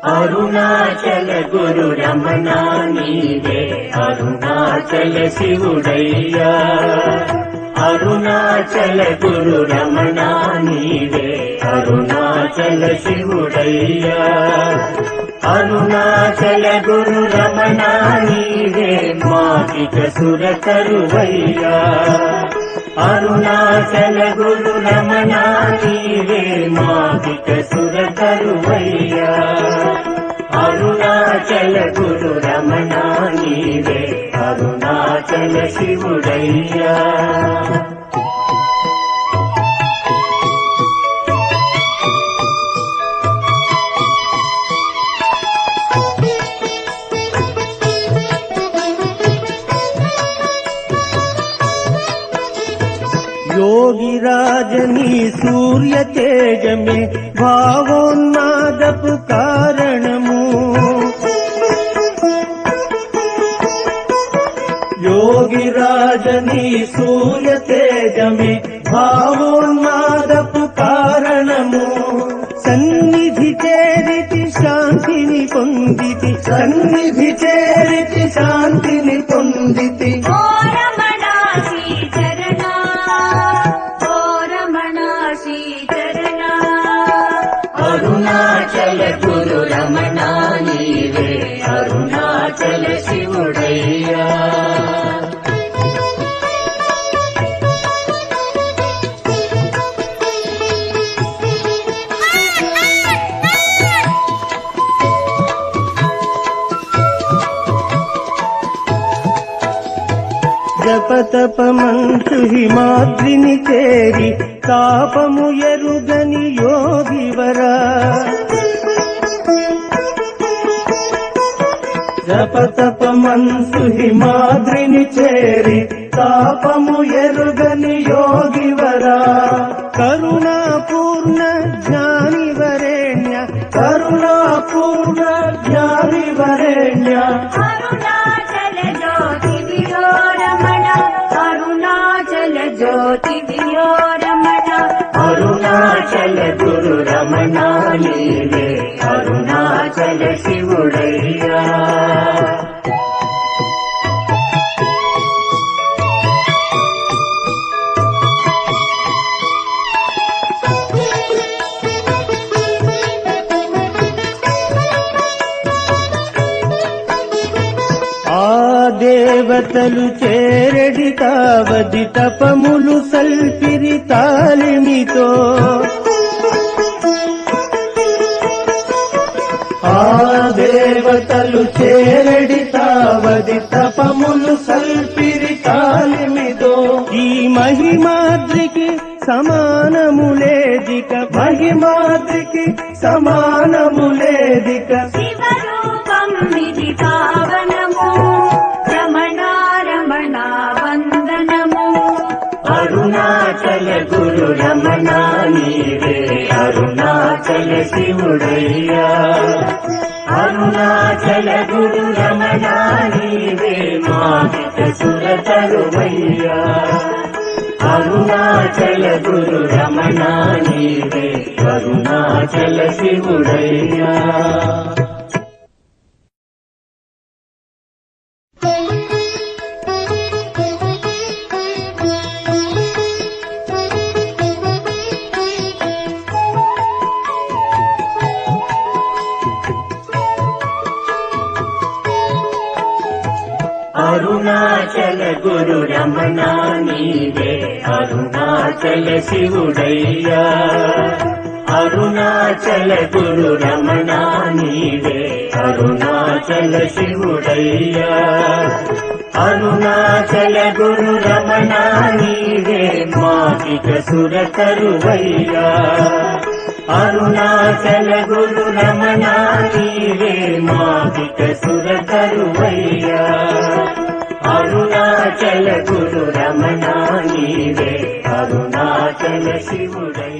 అరుణాచల గురు రమణ నీవే అరుణాచల శివుడయ్యా అరుణాచల గురు రమణ నీవే అరుణాచల శివుడయ్యా అరుణాచల గురు రమణ నీవే మాకిక సురకరువయ్యా అరుణాచల గురు రమణ నీవే మాకిక సురకరువయ్యా అరుణాచల గురు రమణ నీవే అరుణాచల శివుడయ్యా योगिराजनी सूर्य तेज में भावोन्मादपु कारणमु योगिराजनी सूर्य तेज में भावोन्मादपु कारणमु सन्निधि चेरिति शांतिनि पोंदिति सन्निधि चेरिति शांतिनि पोंदिति అరుణాచల గురు రమణ నీవే అరుణాచల శివుడయ్యా జపతపమంచు హిమాద్రిని చేరి తాపము ఎరుగని యోగివరా జపతపమంచు హిమాద్రిని చేరి తాపము ఎరుగని యోగివరా కరుణాపూర్ణ జ్ఞాని వరేణ్య కరుణాపూర్ణ జ్ఞాని వరేణ్య జ్యోతి దియో రమణ అరుణాచల గురు రమణ నీవే అరుణాచల శివుడయ్యా దేవతలు చేరడి కావది తపములు సల్పిరి తాలిమితో ఆ దేవతలు చేరడి తావది తపములు సల్పిరి తాలిమితో ఈ మహిమాద్రికి సమానములేదిక మహిమాద్రికి సమానములేదిక శివరూపం ఇది పావనము వందనము అరుణాచల గురు రమణ నీవే అరుణాచల శివుడయ్యా అరుణాచల గురు రమణ నీవే మాకిక సురకరువయ్యా అరుణాచల గురు రమణ నీవే అరుణాచల శివుడయ్యా అరుణాచల గురు రమణ నీవే అరుణాచల శివుడయ్యా అరుణాచల గురు రమణ నీవే అరుణాచల శివుడయ్యా అరుణాచల గురు రమణ నీవే మాకిక సురకరువయ్యా అరుణాచల గురు రమణ నీవే మాకిక సురకరువయ్యా అరుణాచల గురు రమణ నీవే అరుణాచల శివుడయ్యా